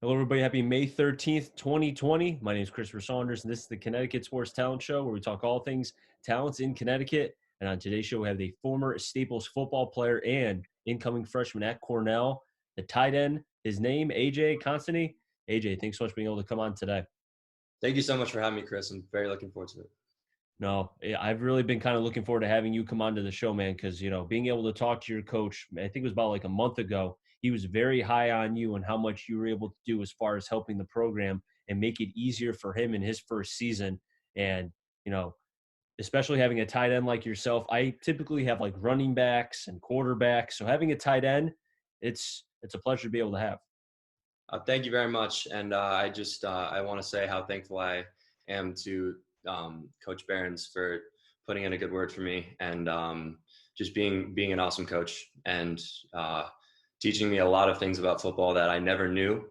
Hello, everybody. Happy May 13th, 2020. My name is Christopher Saunders, and this is the Connecticut Sports Talent Show, where we talk all things talents in Connecticut. And on today's show, we have the former Staples football player and incoming freshman at Cornell, the tight end. His name, AJ Konstanty. AJ, thanks so much for being able to come on today. Thank you so much for having me, Chris. I'm very looking forward to it. No, I've really been kind of looking forward to having you come onto the show, man, because, being able to talk to your coach, I think it was about like a month ago, he was very high on you and how much you were able to do as far as helping the program and make it easier for him in his first season. And, you know, especially having a tight end like yourself, I typically have like running backs and quarterbacks. So having a tight end, it's a pleasure to be able to have. Thank you very much. And I want to say how thankful I am to Coach Behrens for putting in a good word for me and just being an awesome coach and teaching me a lot of things about football that I never knew.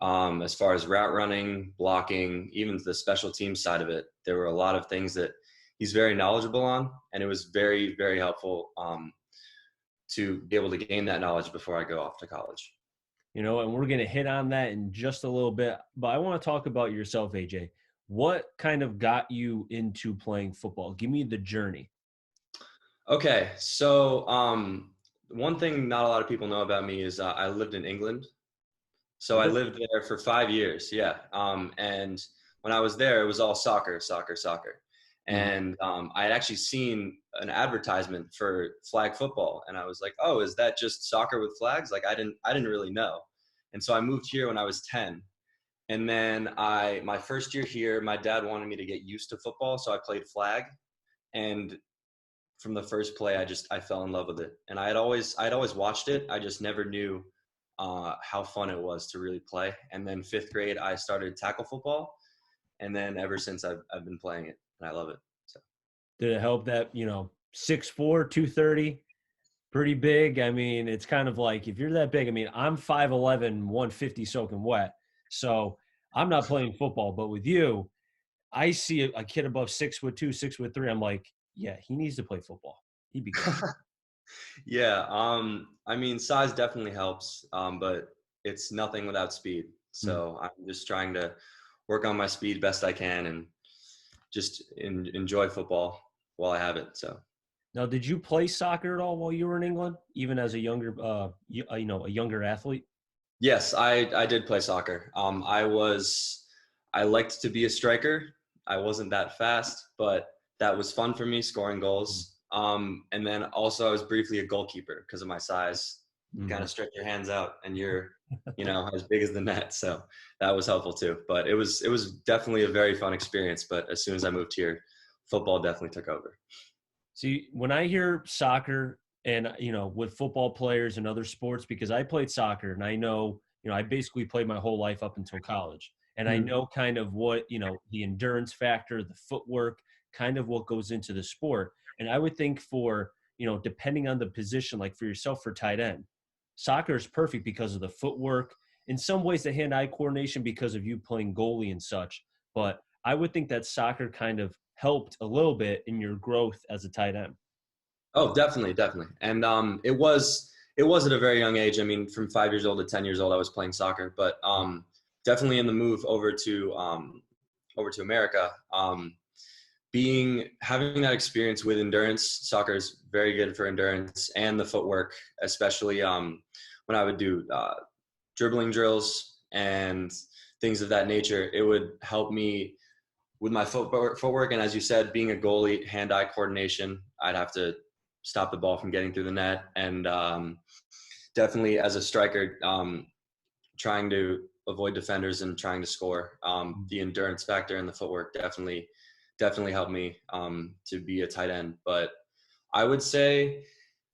As far as route running, blocking, even the special team side of it, there were a lot of things that he's very knowledgeable on, and it was very, very helpful to be able to gain that knowledge before I go off to college. And we're going to hit on that in just a little bit. But I want to talk about yourself, AJ. What kind of got you into playing football? Give me the journey. Okay, so one thing not a lot of people know about me is I lived in England. So I lived there for 5 years, yeah. And when I was there, it was all soccer, soccer, soccer. And I had actually seen an advertisement for flag football, and I was like, "Oh, is that just soccer with flags?" Like I didn't really know. And so I moved here when I was 10. And then my first year here, my dad wanted me to get used to football, so I played flag. And from the first play, I fell in love with it. And I'd always watched it. I just never knew how fun it was to really play. And then fifth grade, I started tackle football, and then ever since I've been playing it, and I love it. So Did it help that, 6'4", 230, pretty big? I mean, it's kind of like if you're that big, I mean, I'm 5'11", 150 soaking wet. So I'm not playing football, but with you, I see a kid above 6'2", 6'3". I'm like, yeah, he needs to play football. He'd be good. yeah, I mean, size definitely helps, but it's nothing without speed. So I'm just trying to work on my speed best I can and just enjoy football while I have it. So. Now, did you play soccer at all while you were in England, even as a younger, a younger athlete? Yes, I did play soccer. I liked to be a striker. I wasn't that fast, but that was fun for me, scoring goals. And then also I was briefly a goalkeeper because of my size. You kind of stretch your hands out and you're, as big as the net. So that was helpful too. But it was definitely a very fun experience. But as soon as I moved here, football definitely took over. See, when I hear soccer and, with football players and other sports, because I played soccer and I know, I basically played my whole life up until college. And I know kind of what, the endurance factor, the footwork, kind of what goes into the sport. And I would think for, depending on the position, like for yourself for tight end, soccer is perfect because of the footwork. In some ways, the hand-eye coordination because of you playing goalie and such. But I would think that soccer kind of helped a little bit in your growth as a tight end. Oh, definitely, definitely. And it was at a very young age. I mean, from 5 years old to 10 years old, I was playing soccer. But definitely in the move over to America, having that experience with endurance, soccer is very good for endurance and the footwork, especially when I would do dribbling drills and things of that nature. It would help me with my footwork, and as you said, being a goalie, hand-eye coordination, I'd have to stop the ball from getting through the net, and definitely as a striker, trying to avoid defenders and trying to score. The endurance factor and the footwork definitely helped me to be a tight end. But I would say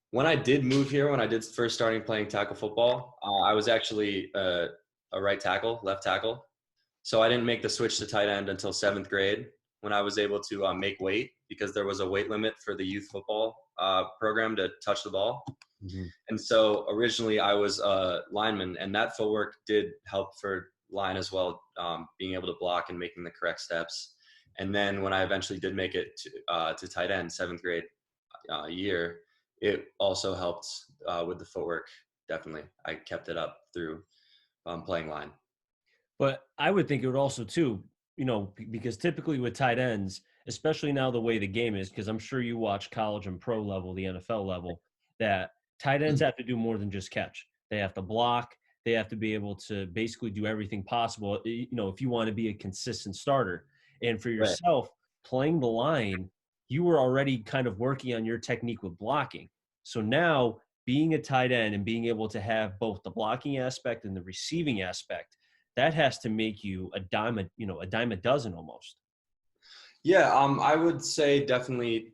when I did move here, when I did first starting playing tackle football, I was actually a right tackle, left tackle. So I didn't make the switch to tight end until seventh grade when I was able to make weight because there was a weight limit for the youth football program to touch the ball. And so originally I was a lineman, and that footwork did help for line as well, being able to block and making the correct steps. And then when I eventually did make it to tight end, seventh grade year, it also helped with the footwork. Definitely, I kept it up through playing line. But I would think it would also too, because typically with tight ends, especially now the way the game is, because I'm sure you watch college and pro level, the NFL level, that tight ends have to do more than just catch. They have to block. They have to be able to basically do everything possible, if you want to be a consistent starter. And for Right. yourself, playing the line, you were already kind of working on your technique with blocking. So now being a tight end and being able to have both the blocking aspect and the receiving aspect, that has to make you a dime a dozen almost. Yeah, I would say definitely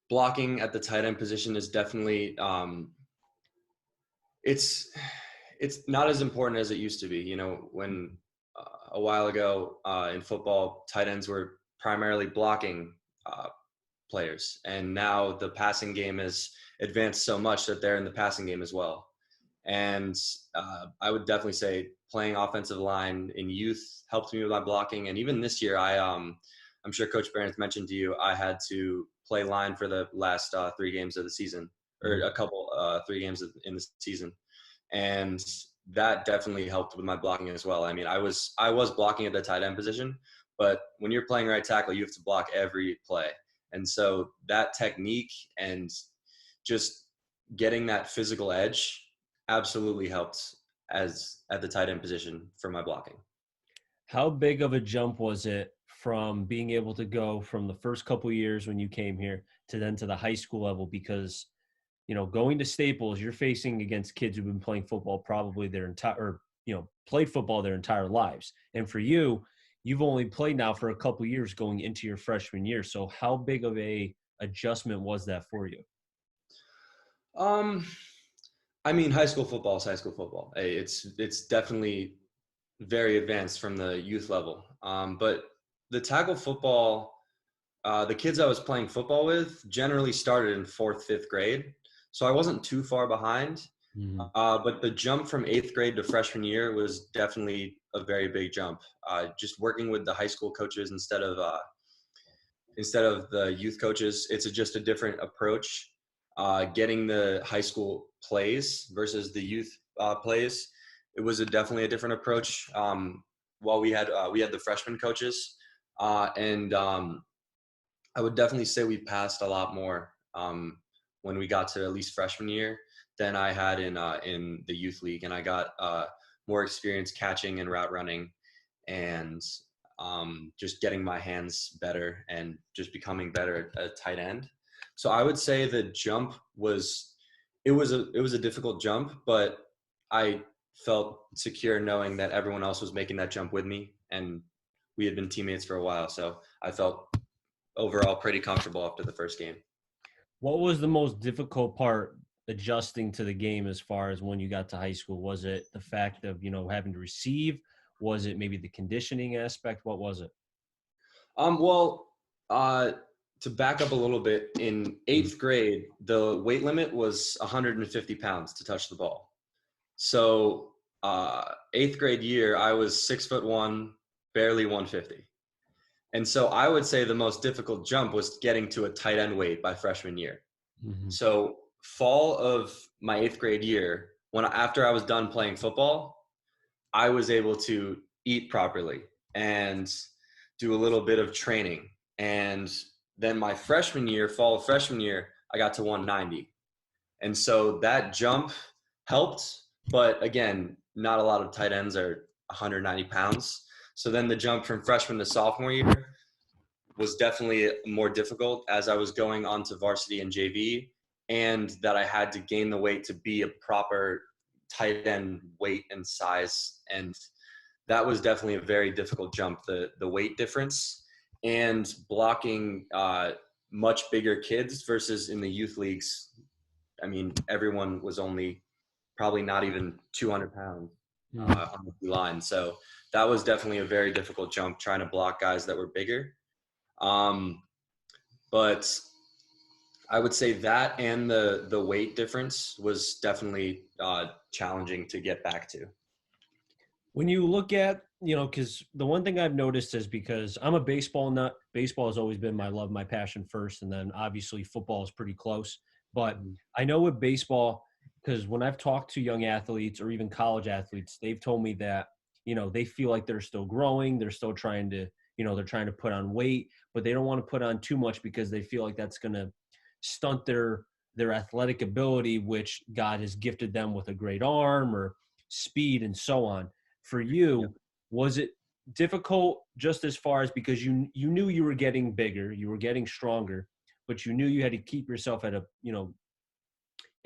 blocking at the tight end position is definitely it's it's not as important as it used to be. When a while ago in football, tight ends were primarily blocking players, and now the passing game has advanced so much that they're in the passing game as well. And I would definitely say playing offensive line in youth helped me with my blocking. And even this year, I'm sure Coach Barron's mentioned to you, I had to play line for the last 3 games of the season, or a couple 3 games in the season, and that definitely helped with my blocking as well. I mean, I was blocking at the tight end position, but when you're playing right tackle, you have to block every play, and so that technique and just getting that physical edge absolutely helped as at the tight end position for my blocking. How big of a jump was it from being able to go from the first couple of years when you came here to then to the high school level? Because going to Staples, you're facing against kids who've been playing football probably their entire, or, played football their entire lives. And for you, you've only played now for a couple of years going into your freshman year. So how big of a adjustment was that for you? Um, I mean, high school football is high school football. It's definitely very advanced from the youth level. But the tackle football, the kids I was playing football with generally started in fourth, fifth grade. So I wasn't too far behind. Mhm. But the jump from eighth grade to freshman year was definitely a very big jump. Just working with the high school coaches instead of the youth coaches, it's just a different approach. Getting the high school plays versus the youth plays, it was definitely a different approach. While we had the freshman coaches, and I would definitely say we passed a lot more when we got to at least freshman year than I had in the youth league, and I got more experience catching and route running, and just getting my hands better and just becoming better at tight end. So I would say the jump was it was a difficult jump, but I felt secure knowing that everyone else was making that jump with me, and we had been teammates for a while. So I felt overall pretty comfortable after the first game. What was the most difficult part adjusting to the game as far as when you got to high school? Was it the fact of, having to receive? Was it maybe the conditioning aspect? What was it? Well, uh, to back up a little bit, in eighth grade, the weight limit was 150 pounds to touch the ball. So eighth grade year, I was 6'1", barely 150. And so I would say the most difficult jump was getting to a tight end weight by freshman year. Mhm. So fall of my eighth grade year, after I was done playing football, I was able to eat properly and do a little bit of training. And then my freshman year, fall of freshman year, I got to 190. And so that jump helped. But again, not a lot of tight ends are 190 pounds. So then the jump from freshman to sophomore year was definitely more difficult as I was going on to varsity and JV, and that I had to gain the weight to be a proper tight end weight and size. And that was definitely a very difficult jump, the weight difference and blocking much bigger kids versus in the youth leagues. I mean, everyone was only probably not even 200 pounds Mhm. on the line. So that was definitely a very difficult jump trying to block guys that were bigger. Um, but I would say that and the weight difference was definitely challenging to get back to. When you look at, because the one thing I've noticed is because I'm a baseball nut, baseball has always been my love, my passion first. And then obviously football is pretty close. But I know with baseball, because when I've talked to young athletes or even college athletes, they've told me that they feel like they're still growing. They're still trying to, they're trying to put on weight, but they don't want to put on too much because they feel like that's going to stunt their athletic ability, which God has gifted them with a great arm or speed and so on. For Yeah. you, was it difficult just as far as because you knew you were getting bigger, you were getting stronger, but you knew you had to keep yourself at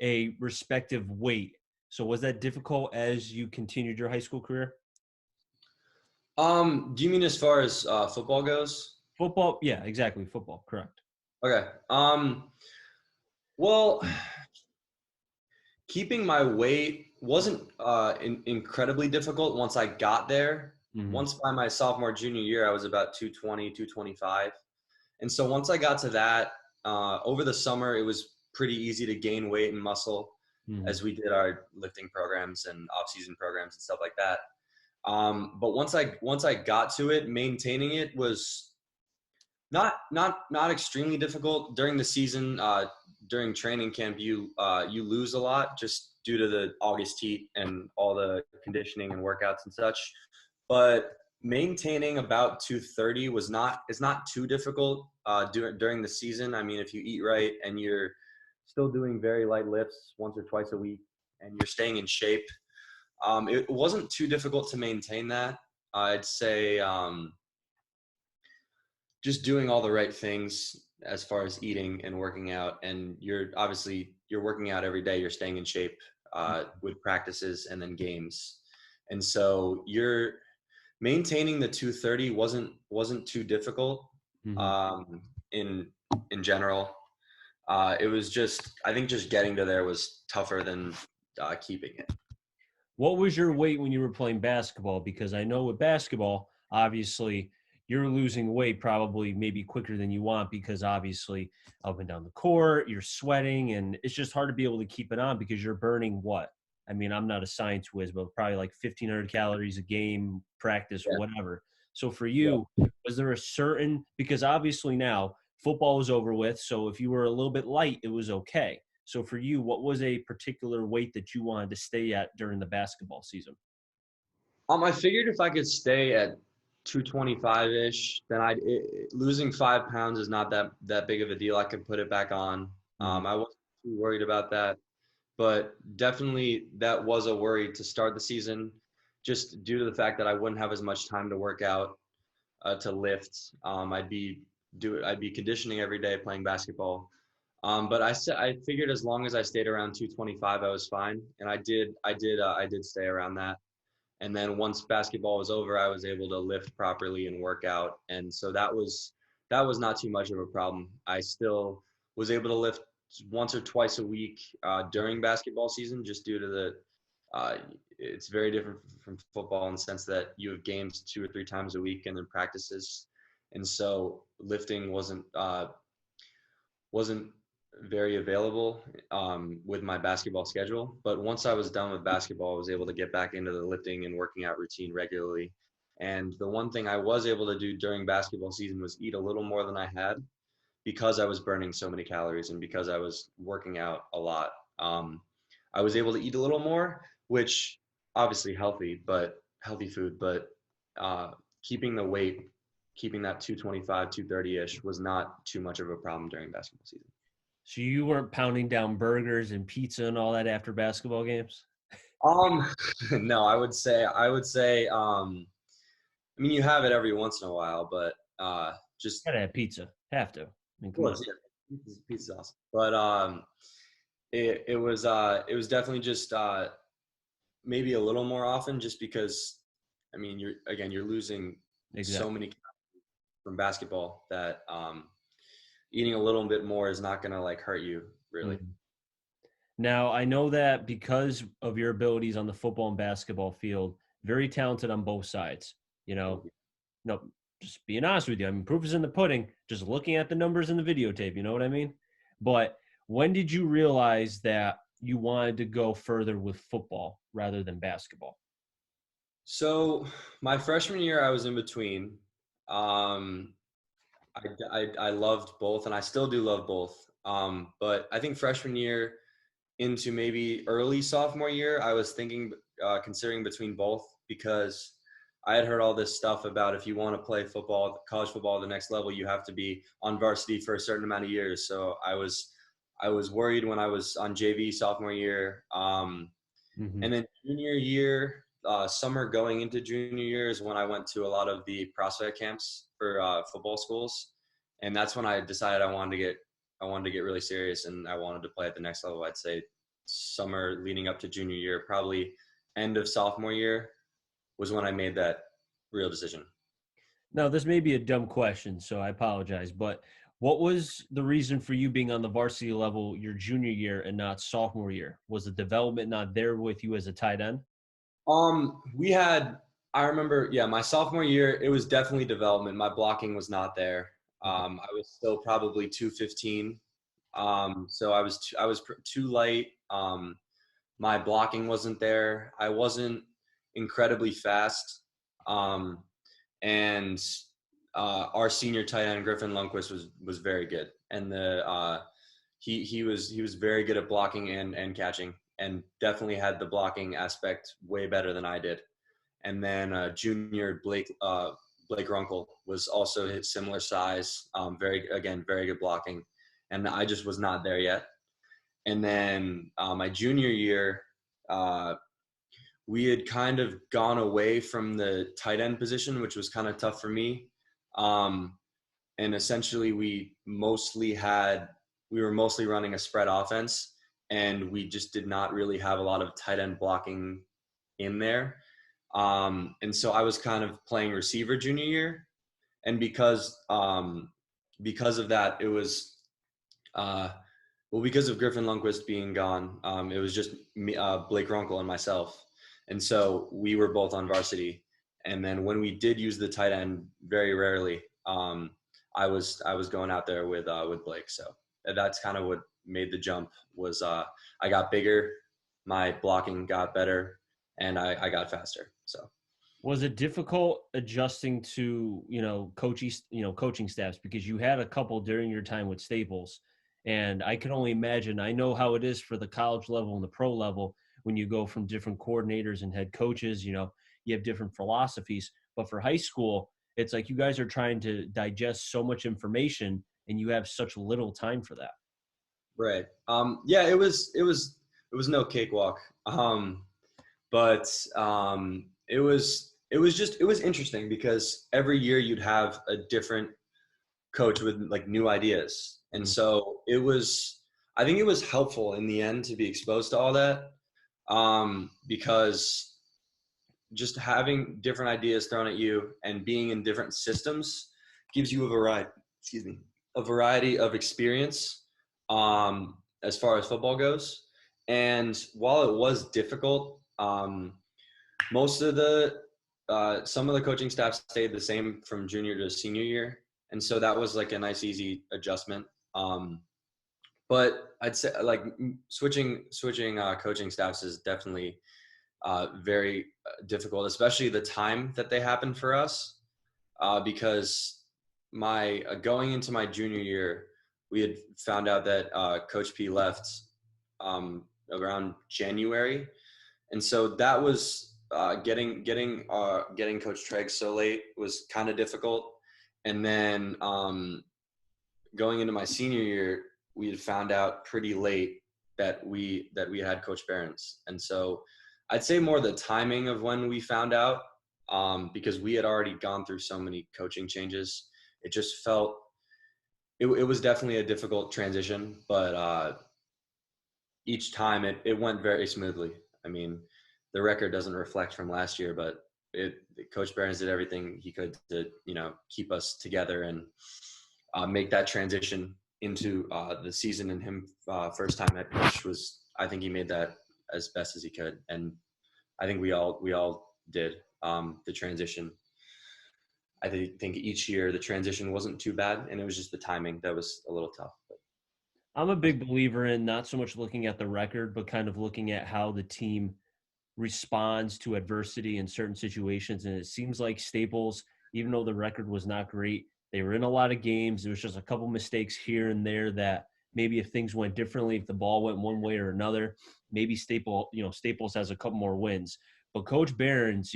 a respective weight. So was that difficult as you continued your high school career? Do you mean as far as football goes? Football, yeah, exactly. Football, correct. Okay. Well, keeping my weight wasn't incredibly difficult once I got there. Mm-hmm. Once by my sophomore, junior year, I was about 220, 225. And so once I got to that, over the summer, it was pretty easy to gain weight and muscle Mm-hmm. as we did our lifting programs and off-season programs and stuff like that. But once I got to it, maintaining it was not extremely difficult during the season. During training camp, you lose a lot just due to the August heat and all the conditioning and workouts and such. But maintaining about 230 is not too difficult during the season. I mean, if you eat right and you're still doing very light lifts once or twice a week and you're staying in shape, it wasn't too difficult to maintain that. I'd say just doing all the right things as far as eating and working out, and you're working out every day, you're staying in shape with practices and then games, and so you're maintaining the 230 wasn't too difficult Mm-hmm. um, in general. It was just, I think just getting to there was tougher than keeping it. What was your weight when you were playing basketball? Because I know with basketball, obviously, you're losing weight probably maybe quicker than you want because obviously up and down the court, you're sweating, and it's just hard to be able to keep it on because you're burning what? I mean, I'm not a science whiz, but probably like 1,500 calories a game, practice, Yeah. whatever. So for Yeah. you, was there a certain, because obviously now football is over with, so if you were a little bit light, it was okay. So for you, what was a particular weight that you wanted to stay at during the basketball season? I figured if I could stay at 225-ish, then losing 5 pounds is not that big of a deal. I could put it back on. Mm-hmm. I wasn't too worried about that, but definitely that was a worry to start the season, just due to the fact that I wouldn't have as much time to work out, to lift. I'd be conditioning every day playing basketball. But I figured as long as I stayed around 225, I was fine, and I did stay around that. And then once basketball was over, I was able to lift properly and work out, and so that was not too much of a problem. I still was able to lift once or twice a week during basketball season, just due to the it's very different from football in the sense that you have games 2 or 3 times a week and then practices, and so lifting wasn't very available with my basketball schedule. But once I was done with basketball, I was able to get back into the lifting and working out routine regularly. And the one thing I was able to do during basketball season was eat a little more than I had, because I was burning so many calories and because I was working out a lot. I was able to eat a little more, which obviously healthy food, but keeping the weight, keeping that 225, 230-ish was not too much of a problem during basketball season. So you weren't pounding down burgers and pizza and all that after basketball games? Um, no, I mean, you have it every once in a while, but just, Gotta have pizza. Have to. I mean, of come on. course, yeah, pizza's awesome. But it was definitely just maybe a little more often, just because, I mean, you're losing so Exactly. many from basketball that eating a little bit more is not gonna like hurt you really. Mhm. Now, I know that because of your abilities on the football and basketball field, very talented on both sides. You know, no, just being honest with you. I mean, proof is in the pudding. Just looking at the numbers in the videotape, you know what I mean? But when did you realize that you wanted to go further with football rather than basketball? So my freshman year, I was in between. Um, I loved both, and I still do love both. But I think freshman year into maybe early sophomore year, I was considering between both, because I had heard all this stuff about if you want to play football, college football, the next level, you have to be on varsity for a certain amount of years. So I was worried when I was on JV sophomore year, Mm-hmm. and then junior year, summer going into junior year is when I went to a lot of the prospect camps for football schools, and that's when I decided I wanted to get really serious and I wanted to play at the next level. I'd say summer leading up to junior year, probably end of sophomore year was when I made that real decision. Now, this may be a dumb question, so I apologize, but what was the reason for you being on the varsity level your junior year and not sophomore year? Was the development not there with you as a tight end? We had, I remember, yeah, my sophomore year, it was definitely development. My blocking was not there. Okay. I was still probably 215. So I was too light. My blocking wasn't there. I wasn't incredibly fast. Um, and our senior tight end Griffin Lundquist was very good, and he was very good at blocking and catching, and definitely had the blocking aspect way better than I did. And then junior Blake Runkle was also his similar size, very good blocking, and I just was not there yet. And then my junior year, we had kind of gone away from the tight end position, which was kind of tough for me. Um, and essentially, we were mostly running a spread offense, and we just did not really have a lot of tight end blocking in there. And so I was kind of playing receiver junior year, and because of that, it was because of Griffin Lundquist being gone, it was just me, Blake Runkle and myself. And so we were both on varsity. And then when we did use the tight end, very rarely, I was going out there with Blake. So that's kind of what made the jump. Was I got bigger, my blocking got better, and I got faster. So Was it difficult adjusting to, coaching staffs, because you had a couple during your time with Staples, and I can only imagine, I know how it is for the college level and the pro level when you go from different coordinators and head coaches, you have different philosophies, but for high school, it's like you guys are trying to digest so much information and you have such little time for that. right, yeah, it was no cakewalk. But it was interesting because every year you'd have a different coach with like new ideas, and Mm. so I think it was helpful in the end to be exposed to all that, because just having different ideas thrown at you and being in different systems gives you a variety of experience, as far as football goes. And while it was difficult, most of the some of the coaching staff stayed the same from junior to senior year, and so that was like a nice easy adjustment. But I'd say like switching coaching staffs is definitely very difficult, especially the time that they happen for us, because my going into my junior year, we had found out that Coach P left around January, and so that was getting Coach Treg so late was kind of difficult. And then going into my senior year, we had found out pretty late that we had Coach Behrens, and so I'd say more the timing of when we found out, because we had already gone through so many coaching changes. It just felt it was definitely a difficult transition, but each time it went very smoothly. I mean, the record doesn't reflect from last year, but Coach Behrens did everything he could to keep us together and make that transition into the season. And him first time head coach was, I think he made that as best as he could, and I think we all did the transition. I think each year the transition wasn't too bad, and it was just the timing that was a little tough. But I'm a big believer in not so much looking at the record, but kind of looking at how the team responds to adversity in certain situations. And it seems like Staples, even though the record was not great, they were in a lot of games. There was just a couple mistakes here and there that maybe if things went differently, if the ball went one way or another, maybe Staples has a couple more wins. But Coach Behrens,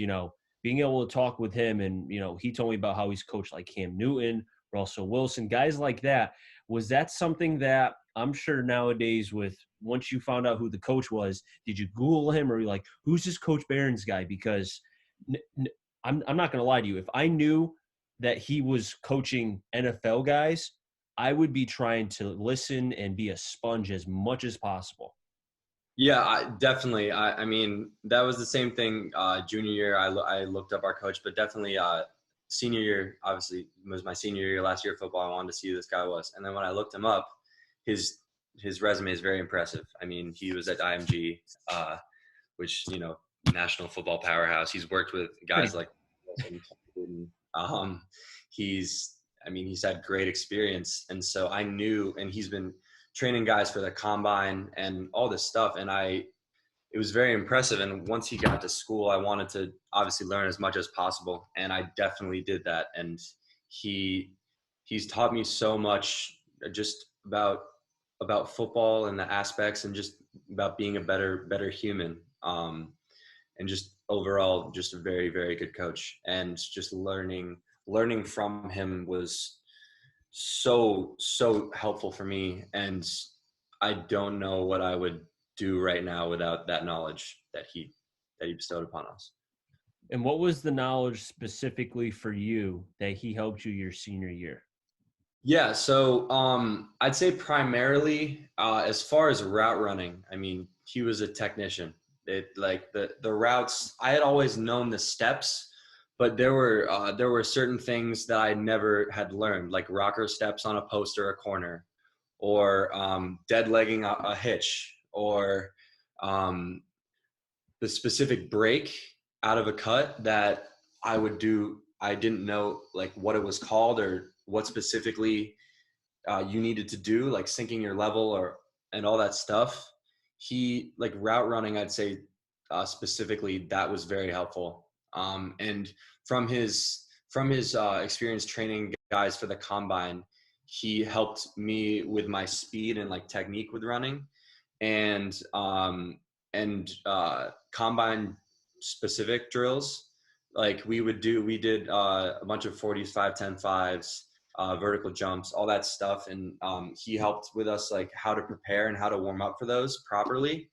being able to talk with him, and he told me about how he's coached like Cam Newton, Russell Wilson, guys like that. Was that something that I'm sure nowadays, with once you found out who the coach was, did you Google him, or you like, who's this Coach Barron's guy? Because I'm not going to lie to you. If I knew that he was coaching NFL guys, I would be trying to listen and be a sponge as much as possible. Yeah, definitely. I mean, that was the same thing junior year. I looked up our coach, but definitely senior year, obviously, was my senior year, last year of football. I wanted to see who this guy was. And then when I looked him up, his resume is very impressive. I mean, he was at IMG, which, national football powerhouse. He's worked with guys like he's had great experience. And so I knew, and he's been training guys for the combine and all this stuff. And it was very impressive. And once he got to school, I wanted to obviously learn as much as possible. And I definitely did that. And he's taught me so much just about football and the aspects, and just about being a better human. And just overall, just a very, very good coach. And just learning from him was so helpful for me. And I don't know what I would do right now without that knowledge that he bestowed upon us. And what was the knowledge specifically for you that he helped you your senior year? Yeah, so I'd say primarily as far as route running, I mean, he was a technician. Like the routes, I had always known the steps, but there were certain things that I never had learned, like rocker steps on a post or a corner, or dead legging a hitch, or the specific break out of a cut that I would do. I didn't know like what it was called, or what specifically you needed to do, like syncing your level and all that stuff. He, like, route running, I'd say specifically, that was very helpful. And from his experience training guys for the combine, he helped me with my speed and like technique with running, and combine specific drills. Like we did a bunch of 40s, 5, 10, 5s, vertical jumps, all that stuff. And he helped with us like how to prepare and how to warm up for those properly.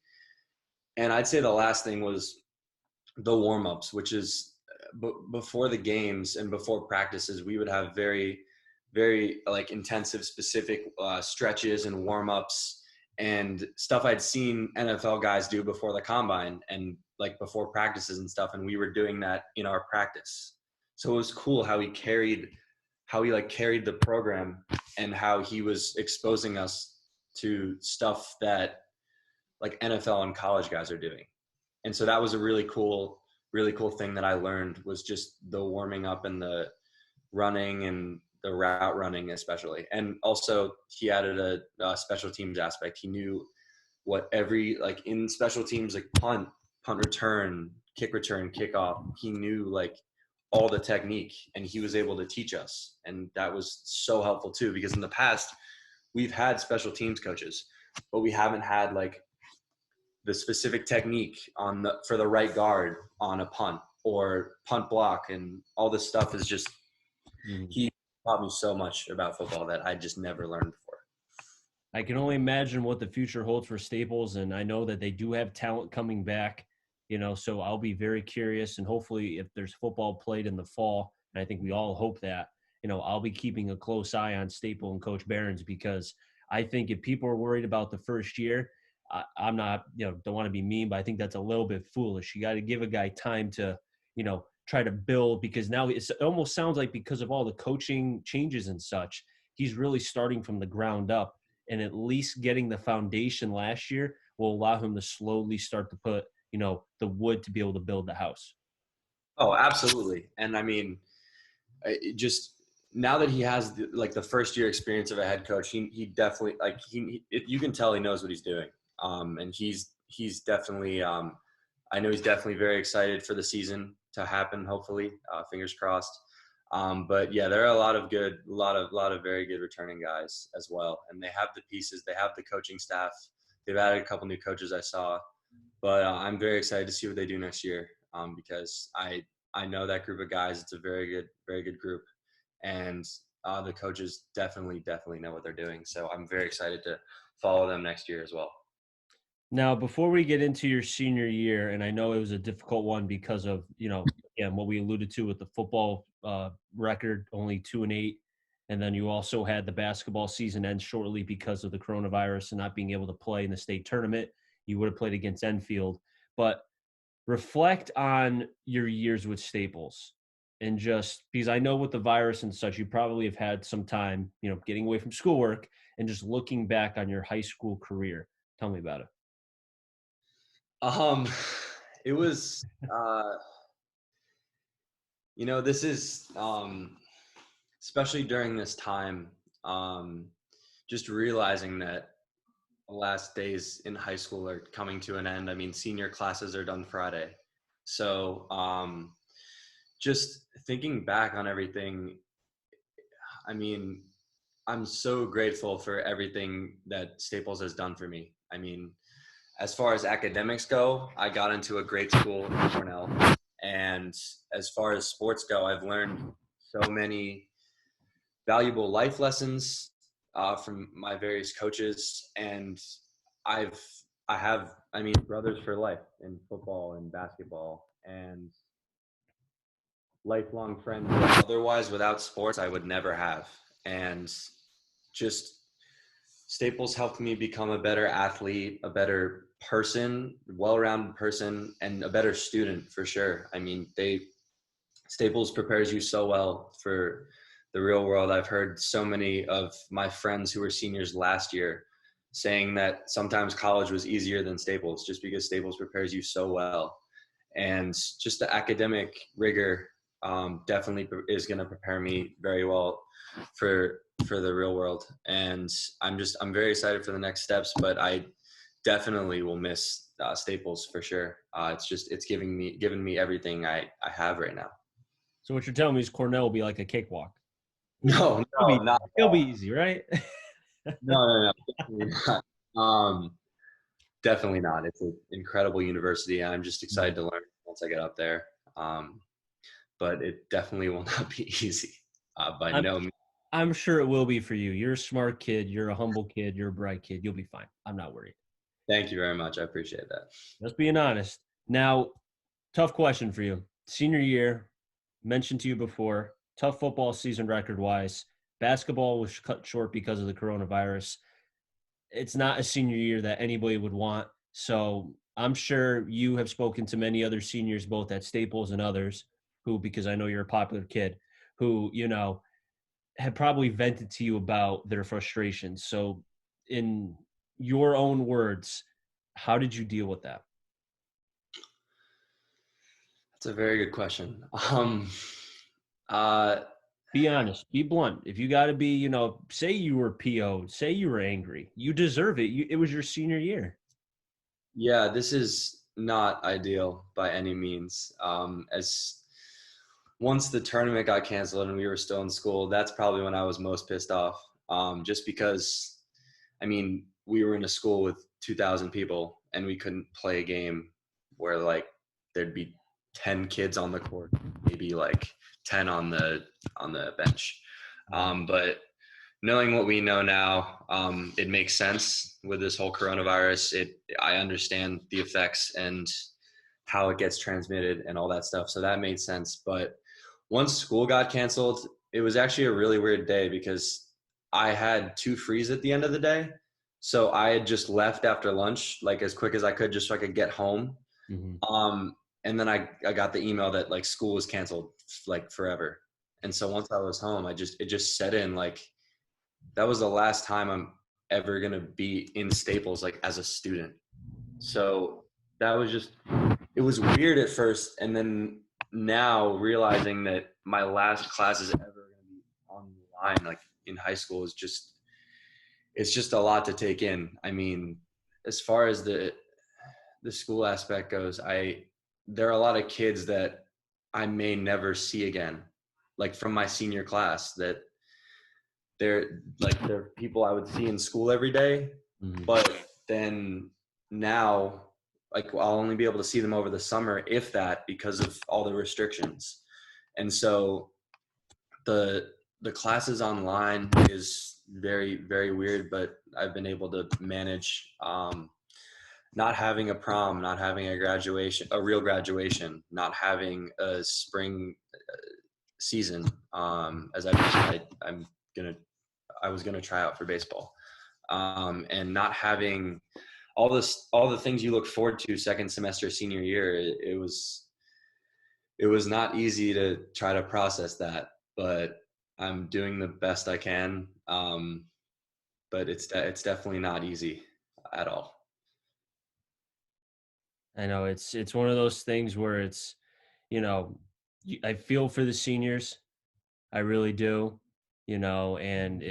And I'd say the last thing was the warm-ups, which is before the games and before practices, we would have very, very like intensive specific stretches and warm-ups and stuff I'd seen NFL guys do before the combine and like before practices and stuff. And we were doing that in our practice. So it was cool how he carried the program, and how he was exposing us to stuff that like NFL and college guys are doing. And so that was a really cool thing that I learned, was just the warming up and the running and the route running especially. And also he added a special teams aspect. He knew what every, like in special teams, like punt return, kick return, kickoff, he knew like all the technique, and he was able to teach us. And that was so helpful too, because in the past we've had special teams coaches, but we haven't had like the specific technique for the right guard on a punt or punt block, and all this stuff is just, he taught me so much about football that I just never learned before. I can only imagine what the future holds for Staples, and I know that they do have talent coming back, so I'll be very curious, and hopefully if there's football played in the fall, and I think we all hope that, I'll be keeping a close eye on Staple and Coach Barron's, because I think if people are worried about the first year, I'm not, don't want to be mean, but I think that's a little bit foolish. You got to give a guy time to, try to build, because now it almost sounds like, because of all the coaching changes and such, he's really starting from the ground up, and at least getting the foundation last year will allow him to slowly start to put, the wood to be able to build the house. Oh, absolutely. And I mean, just now that he has the first year experience of a head coach, he definitely, like, you can tell he knows what he's doing. And he's definitely, I know he's definitely very excited for the season to happen, hopefully, fingers crossed. But yeah, there are a lot of very good returning guys as well. And they have the pieces, they have the coaching staff. They've added a couple new coaches I saw, but I'm very excited to see what they do next year. Because I know that group of guys. It's a very good group, and the coaches definitely know what they're doing. So I'm very excited to follow them next year as well. Now, before we get into your senior year, and I know it was a difficult one because of, again, what we alluded to with the football record, only 2-8. And then you also had the basketball season end shortly because of the coronavirus and not being able to play in the state tournament. You would have played against Enfield. But reflect on your years with Staples, and just because I know with the virus and such, you probably have had some time, getting away from schoolwork and just looking back on your high school career. Tell me about it. Um, it was, this is, especially during this time, just realizing that the last days in high school are coming to an end. I mean, senior classes are done Friday. So, just thinking back on everything, I mean, I'm so grateful for everything that Staples has done for me. I mean, as far as academics go, I got into a great school in Cornell. And as far as sports go, I've learned so many valuable life lessons from my various coaches. And I have, brothers for life in football and basketball, and lifelong friends that otherwise without sports I would never have. And just Staples helped me become a better athlete, a better person, well-rounded person, and a better student for sure. I mean, Staples prepares you so well for the real world. I've heard so many of my friends who were seniors last year saying that sometimes college was easier than Staples just because Staples prepares you so well. And just the academic rigor definitely is going to prepare me very well for the real world. And I'm very excited for the next steps, but I definitely will miss Staples for sure. It's given me everything I have right now. So what you're telling me is Cornell will be like a cakewalk. No, not at It'll be all. easy, right? No, definitely not. Definitely not. It's an incredible university. I'm just excited to learn once I get up there. But it definitely will not be easy. By I'm, no means. I'm sure it will be for you. You're a smart kid. You're a humble kid. You're a bright kid. You'll be fine. I'm not worried. Thank you very much. I appreciate that. Just being honest. Now, tough question for you. Senior year, mentioned to you before, tough football season record-wise. Basketball was cut short because of the coronavirus. It's not a senior year that anybody would want. So I'm sure you have spoken to many other seniors, both at Staples and others, who, because I know you're a popular kid, who, have probably vented to you about their frustrations. So in your own words, how did you deal with that? That's a very good question. Uh, Be honest, be blunt. If you got to be, say you were PO'd, say you were angry, you deserve it. It was your senior year. yeah, this is not ideal by any means. As once the tournament got canceled and we were still in school, that's probably when I was most pissed off. Just because, we were in a school with 2,000 people and we couldn't play a game where like there'd be 10 kids on the court, maybe like 10 on the bench. But knowing what we know now, it makes sense with this whole coronavirus. I understand the effects and how it gets transmitted and all that stuff. So that made sense. But once school got canceled, it was actually a really weird day because I had 2 frees at the end of the day. So I had just left after lunch, like as quick as I could, just so I could get home. Mm-hmm. And then I got the email that like school was canceled like forever. And so once I was home, it just set in like, that was the last time I'm ever going to be in Staples, like as a student. So that was it was weird at first. And then now realizing that my last class is ever going to be online, like in high school, it's just a lot to take in. I mean, as far as the school aspect goes, there are a lot of kids that I may never see again, like from my senior class, that they're people I would see in school every day. Mm-hmm. But then now like I'll only be able to see them over the summer, if that, because of all the restrictions. And so the classes online is very, very weird, but I've been able to manage not having a prom, not having a real graduation, not having a spring season. As I mentioned, I was gonna try out for baseball, and not having all the things you look forward to second semester senior year. It was not easy to try to process that, but I'm doing the best I can. But it's definitely not easy at all. I know it's one of those things where it's, you know, I feel for the seniors. I really do, and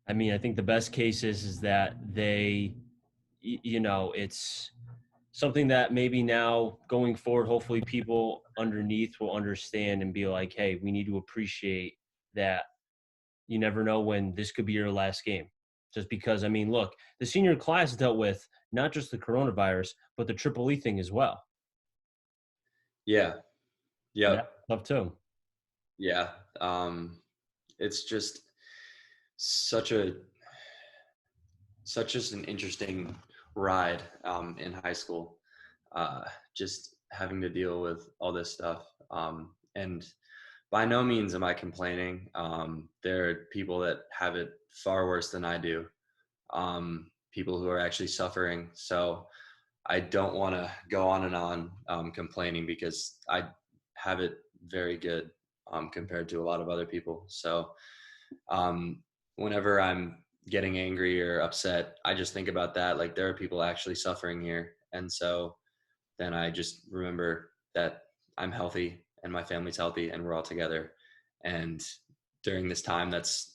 I mean, I think the best case is that it's something that maybe now going forward, hopefully people underneath will understand and be like, hey, we need to appreciate that. You never know when this could be your last game. Just because, I mean, look, the senior class dealt with not just the coronavirus, but the Triple E thing as well. Yeah. And Yep. that's tough too. Yeah. It's just such a such an interesting ride in high school. Uh, just having to deal with all this stuff. And by no means am I complaining. There are people that have it far worse than I do. People who are actually suffering. So I don't want to go on and on complaining, because I have it very good compared to a lot of other people. So um, whenever I'm getting angry or upset, I just think about that. Like, there are people actually suffering here. And so then I just remember that I'm healthy and my family's healthy and we're all together. And during this time, that's,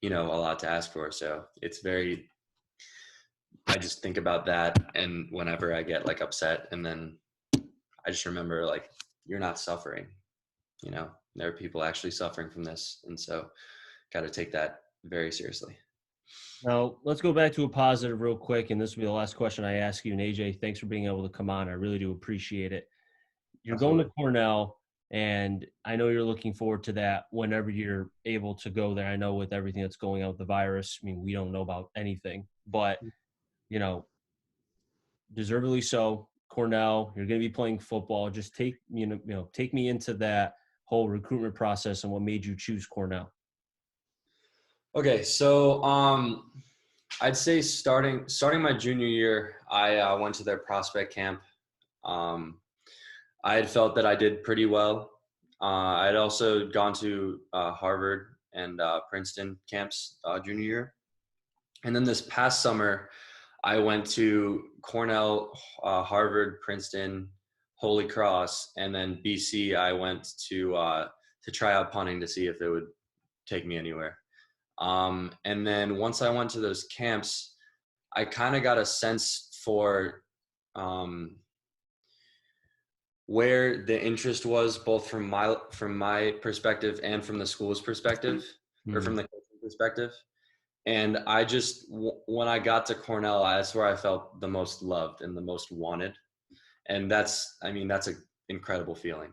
a lot to ask for. So I just think about that. And whenever I get like upset, and then I just remember, like, you're not suffering, there are people actually suffering from this. And so got to take that very seriously. Now, let's go back to a positive real quick, and this will be the last question I ask you. And AJ, thanks for being able to come on. I really do appreciate it. You're going to Absolutely. Cornell, and I know you're looking forward to that whenever you're able to go there. I know with everything that's going on with the virus, I mean, we don't know about anything, but, you know, deservedly so. Cornell, you're going to be playing football. Just take me into that whole recruitment process and what made you choose Cornell. Okay, so I'd say starting my junior year, I went to their prospect camp. Um, I had felt that I did pretty well. I had also gone to Harvard and Princeton camps junior year, and then this past summer, I went to Cornell, Harvard, Princeton, Holy Cross, and then BC. I went to try out punting to see if it would take me anywhere. And then once I went to those camps, I kind of got a sense for where the interest was, both from my perspective and from the school's perspective, or Mm-hmm. from the coaching perspective. And I just, when I got to Cornell, that's where I felt the most loved and the most wanted. And that's an incredible feeling.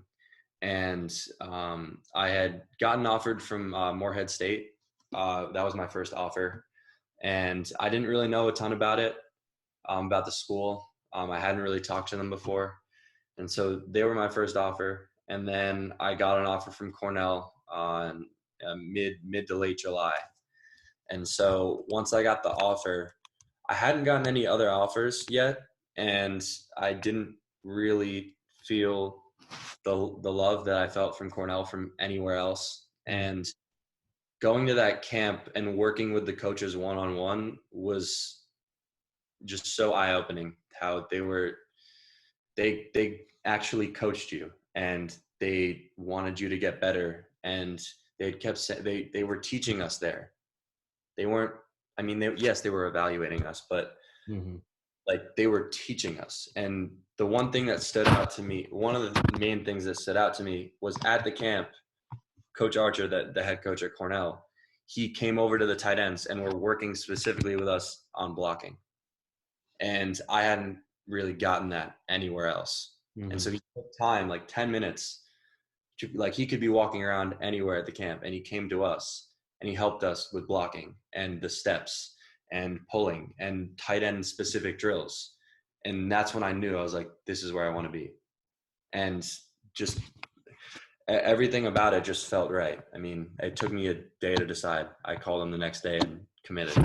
And I had gotten offered from Morehead State. That was my first offer. And I didn't really know a ton about it, about the school. I hadn't really talked to them before. And so they were my first offer. And then I got an offer from Cornell on mid to late July. And so once I got the offer, I hadn't gotten any other offers yet. And I didn't really feel the love that I felt from Cornell from anywhere else. And going to that camp and working with the coaches one-on-one was just so eye-opening. How they actually coached you, and they wanted you to get better, and they kept saying they were teaching us there. They weren't, yes, they were evaluating us, but Mm-hmm. like, they were teaching us. And the one thing that stood out to me, one of the main things that stood out to me, was at the camp, Coach Archer, the head coach at Cornell, he came over to the tight ends and were working specifically with us on blocking. And I hadn't really gotten that anywhere else. And Hmm. so he took time, like 10 minutes, like he could be walking around anywhere at the camp, and he came to us and he helped us with blocking and the steps and pulling and tight end specific drills. And that's when I knew, I was like, this is where I want to be. And just everything about it just felt right. I mean, it took me a day to decide. I called him the next day and committed.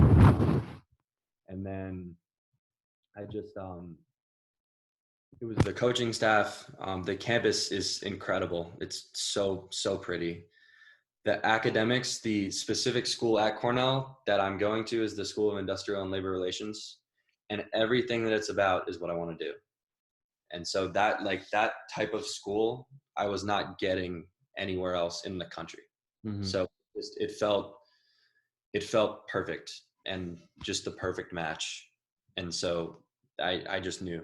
And then I just it was the coaching staff. The campus is incredible. It's so pretty. The academics, the specific school at Cornell that I'm going to is the School of Industrial and Labor Relations, and everything that it's about is what I want to do. And so that, like, that type of school I was not getting anywhere else in the country. Hmm. So it felt perfect and just the perfect match. And so I just knew.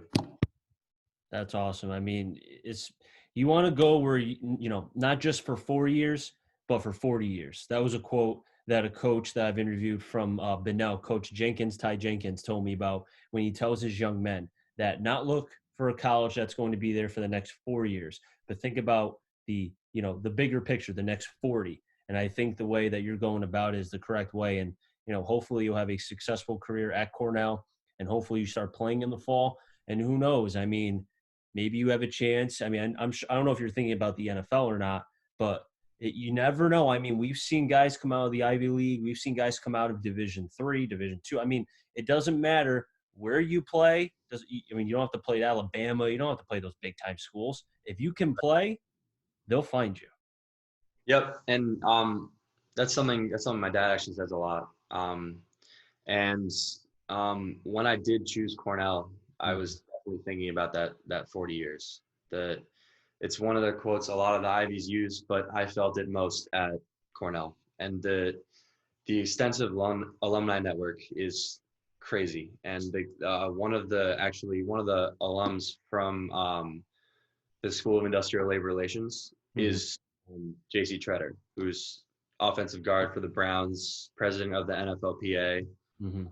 That's awesome. I mean, it's you want to go where you know, not just for 4 years, but for 40 years. That was a quote that a coach that I've interviewed from Benel, Coach Jenkins, Ty Jenkins, told me about when he tells his young men that not look for a college that's going to be there for the next 4 years, but think about the, you know, the bigger picture, the next 40. And I think the way that you're going about it is the correct way. And, you know, hopefully you'll have a successful career at Cornell, and hopefully you start playing in the fall. And who knows? I mean, maybe you have a chance. I mean, I don't know if you're thinking about the NFL or not, but you never know. I mean, we've seen guys come out of the Ivy League. We've seen guys come out of Division III, Division II. I mean, it doesn't matter where you play. I mean, you don't have to play at Alabama. You don't have to play those big time schools. If you can play, they'll find you. Yep. And that's something my dad actually says a lot. And when I did choose Cornell, I Mhm. was definitely thinking about that 40 years. The It's one of the quotes a lot of the Ivies use, but I felt it most at Cornell. And the extensive alumni network is crazy. And one of the alums from the School of Industrial Labor Relations Mhm. is J.C. Treader, who's offensive guard for the Browns, president of the NFLPA. Mhm.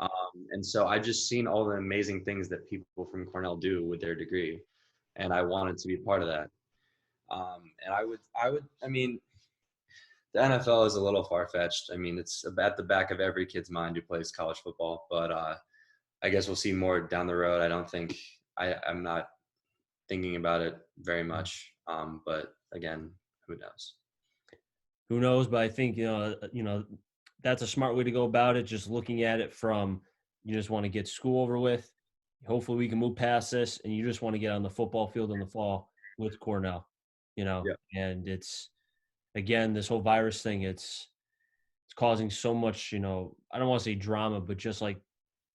And so I just seen all the amazing things that people from Cornell do with their degree, and I wanted to be part of that. And I mean, the NFL is a little far fetched. I mean, it's at the back of every kid's mind who plays college football, but I guess we'll see more down the road. I don't think I'm not thinking about it very much. But again, who knows? Who knows? But I think that's a smart way to go about it. Just looking at it from you just want to get school over with. Hopefully, we can move past this, and you just want to get on the football field in the fall with Cornell. You know, Yeah. and it's again this whole virus thing. It's causing so much. You know, I don't want to say drama, but just like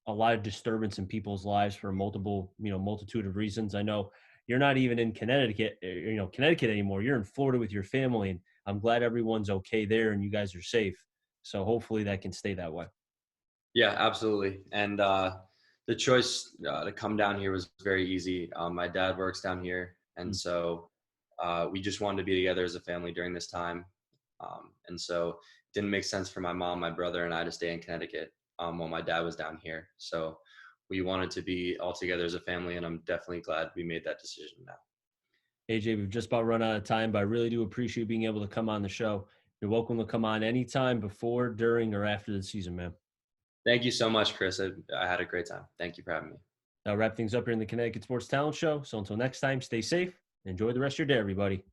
a lot of disturbance in people's lives for multitude of reasons. I know you're not even in Connecticut anymore. You're in Florida with your family, and I'm glad everyone's okay there and you guys are safe. So hopefully that can stay that way. Yeah, absolutely. And the choice to come down here was very easy. My dad works down here, and Mm. so we just wanted to be together as a family during this time. And so it didn't make sense for my mom, my brother, and I to stay in Connecticut while my dad was down here. So we wanted to be all together as a family, and I'm definitely glad we made that decision now. AJ, we've just about run out of time, but I really do appreciate being able to come on the show. You're welcome to come on anytime before, during, or after the season, man. Thank you so much, Chris. I had a great time. Thank you for having me. I'll wrap things up here in the Connecticut Sports Talent Show. So until next time, stay safe and enjoy the rest of your day, everybody.